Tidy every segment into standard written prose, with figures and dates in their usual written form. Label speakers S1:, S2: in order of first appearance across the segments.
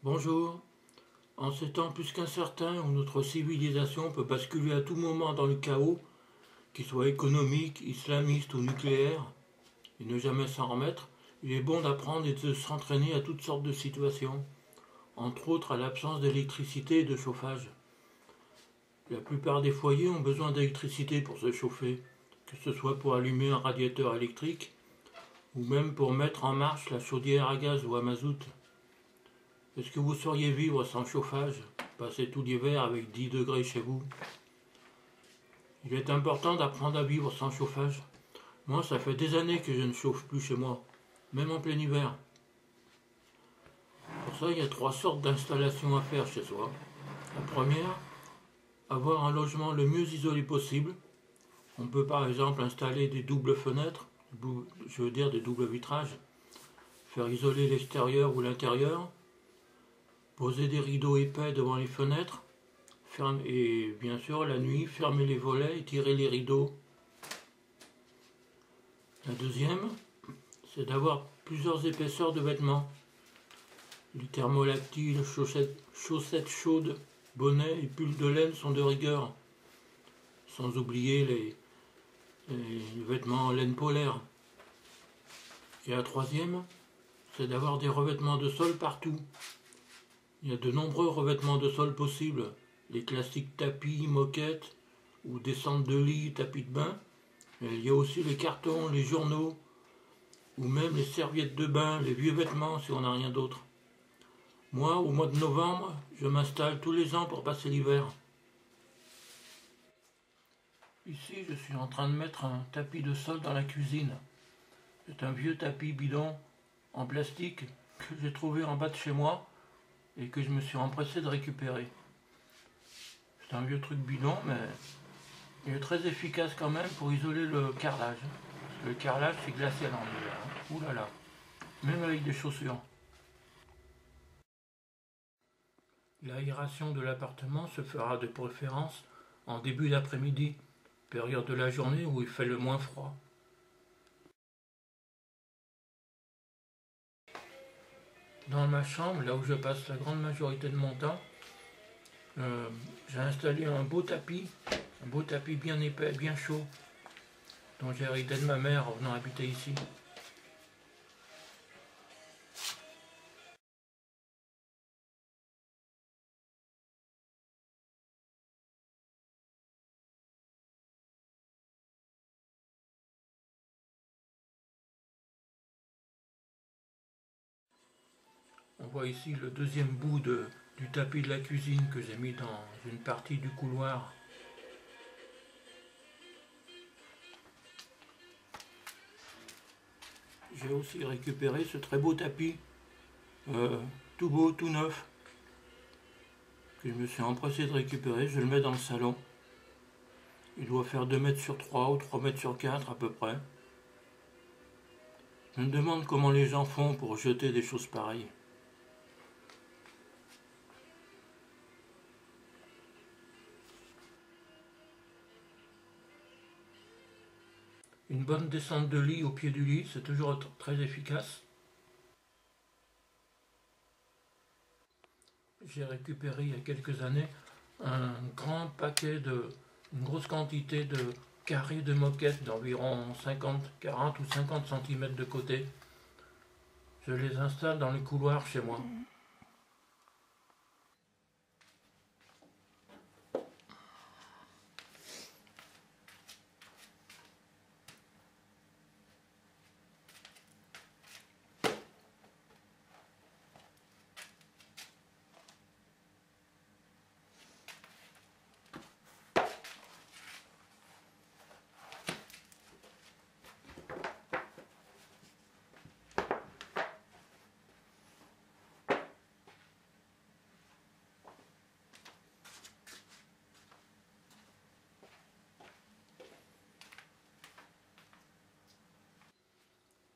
S1: Bonjour. En ces temps plus qu'incertains où notre civilisation peut basculer à tout moment dans le chaos, qu'il soit économique, islamiste ou nucléaire, et ne jamais s'en remettre, il est bon d'apprendre et de s'entraîner à toutes sortes de situations, entre autres à l'absence d'électricité et de chauffage. La plupart des foyers ont besoin d'électricité pour se chauffer, que ce soit pour allumer un radiateur électrique, ou même pour mettre en marche la chaudière à gaz ou à mazout. Est-ce que vous sauriez vivre sans chauffage, passer tout l'hiver avec 10 degrés chez vous? Il est important d'apprendre à vivre sans chauffage. Moi, ça fait des années que je ne chauffe plus chez moi, même en plein hiver. Pour ça, il y a 3 sortes d'installations à faire chez soi. La première, avoir un logement le mieux isolé possible. On peut par exemple installer des doubles fenêtres, je veux dire des doubles vitrages, faire isoler l'extérieur ou l'intérieur, poser des rideaux épais devant les fenêtres, et bien sûr la nuit, fermer les volets et tirer les rideaux. La deuxième, c'est d'avoir plusieurs épaisseurs de vêtements. Les thermolactiles, chaussettes chaudes, bonnets et pulls de laine sont de rigueur. Sans oublier les vêtements en laine polaire. Et la troisième, c'est d'avoir des revêtements de sol partout. Il y a de nombreux revêtements de sol possibles. Les classiques tapis, moquettes, ou descentes de lit, tapis de bain. Mais il y a aussi les cartons, les journaux, ou même les serviettes de bain, les vieux vêtements si on n'a rien d'autre. Moi, au mois de novembre, je m'installe tous les ans pour passer l'hiver. Ici, je suis en train de mettre un tapis de sol dans la cuisine. C'est un vieux tapis bidon en plastique que j'ai trouvé en bas de chez moi et que je me suis empressé de récupérer. C'est un vieux truc bidon, mais il est très efficace quand même pour isoler le carrelage. Parce que le carrelage, c'est glacial en hiver. Ouh là là, même avec des chaussures. L'aération de l'appartement se fera de préférence en début d'après-midi, période de la journée où il fait le moins froid. Dans ma chambre, là où je passe la grande majorité de mon temps, j'ai installé un beau tapis bien épais, bien chaud, dont j'ai hérité de ma mère en venant habiter ici. On voit ici le deuxième bout du tapis de la cuisine que j'ai mis dans une partie du couloir. J'ai aussi récupéré ce très beau tapis, tout beau, tout neuf, que je me suis empressé de récupérer. Je le mets dans le salon. Il doit faire 2 mètres sur 3 ou 3 mètres sur 4 à peu près. Je me demande comment les gens font pour jeter des choses pareilles. Une bonne descente de lit au pied du lit, c'est toujours très efficace. J'ai récupéré il y a quelques années un grand paquet une grosse quantité de carrés de moquettes d'environ 40 ou 50 cm de côté. Je les installe dans les couloirs chez moi.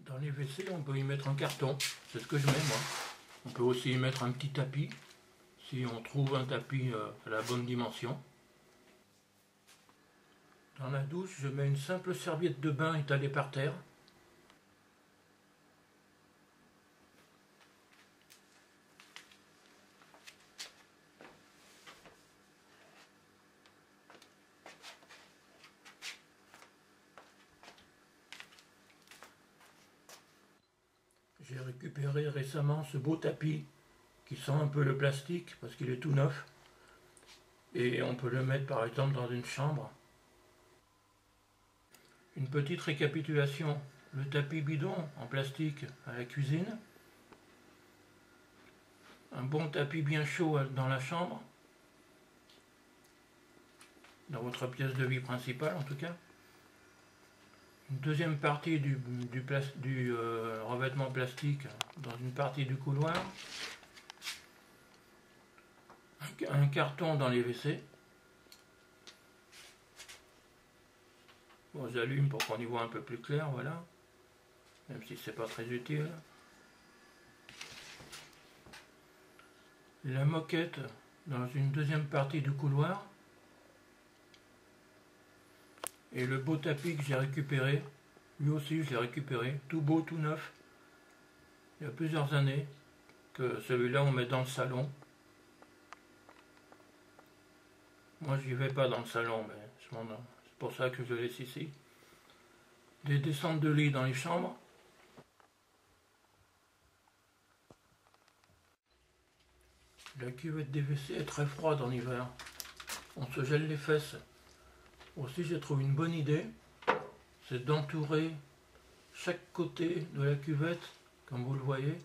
S1: Dans les WC, on peut y mettre un carton, c'est ce que je mets moi. On peut aussi y mettre un petit tapis, si on trouve un tapis à la bonne dimension. Dans la douche, je mets une simple serviette de bain étalée par terre. J'ai récupéré récemment ce beau tapis qui sent un peu le plastique parce qu'il est tout neuf. Et on peut le mettre par exemple dans une chambre. Une petite récapitulation. Le tapis bidon en plastique à la cuisine. Un bon tapis bien chaud dans la chambre. Dans votre pièce de vie principale en tout cas. Une deuxième partie du revêtement plastique dans une partie du couloir. Un carton dans les WC. Bon, j'allume pour qu'on y voit un peu plus clair, voilà. Même si c'est pas très utile. La moquette dans une deuxième partie du couloir. Et le beau tapis que j'ai récupéré, lui aussi je l'ai récupéré, tout beau, tout neuf. Il y a plusieurs années que celui-là on met dans le salon. Moi j'y vais pas dans le salon, mais c'est pour ça que je le laisse ici. Des descentes de lit dans les chambres. La cuvette des WC est très froide en hiver. On se gèle les fesses. Aussi j'ai trouvé une bonne idée, c'est d'entourer chaque côté de la cuvette, comme vous le voyez,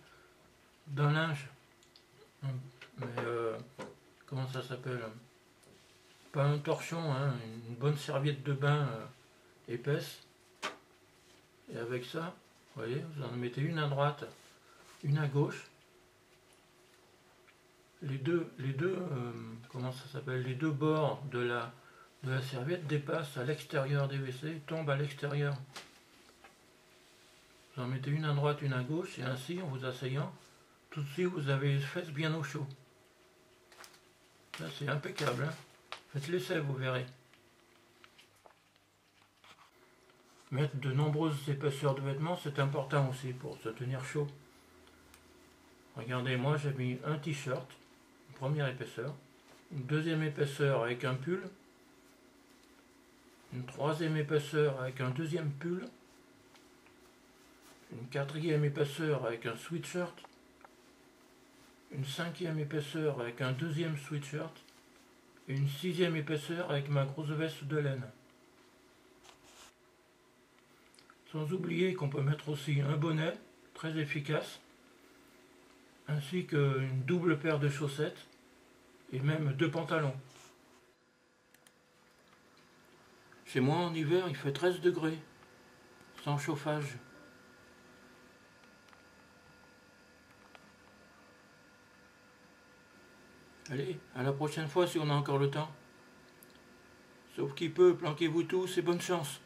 S1: d'un linge. Mais comment ça s'appelle? Pas un torchon, hein, une bonne serviette de bain épaisse. Et avec ça, vous voyez, vous en mettez une à droite, une à gauche. Les deux comment ça s'appelle? Les deux bords de la serviette dépassent à l'extérieur des WC, tombent à l'extérieur. Vous en mettez une à droite, une à gauche, et ainsi, en vous asseyant, tout de suite vous avez les fesses bien au chaud. Là c'est impeccable, hein. Faites l'essai, vous verrez. Mettre de nombreuses épaisseurs de vêtements, c'est important aussi pour se tenir chaud. Regardez, moi j'ai mis un t-shirt, une première épaisseur, une deuxième épaisseur avec un pull, une troisième épaisseur avec un deuxième pull, une quatrième épaisseur avec un sweatshirt, une cinquième épaisseur avec un deuxième sweatshirt, et une sixième épaisseur avec ma grosse veste de laine. Sans oublier qu'on peut mettre aussi un bonnet, très efficace, ainsi qu'une double paire de chaussettes, et même 2 pantalons. Chez moi en hiver il fait 13 degrés, sans chauffage. Allez, à la prochaine fois si on a encore le temps. Sauf qu'il peut, planquez-vous tous et bonne chance.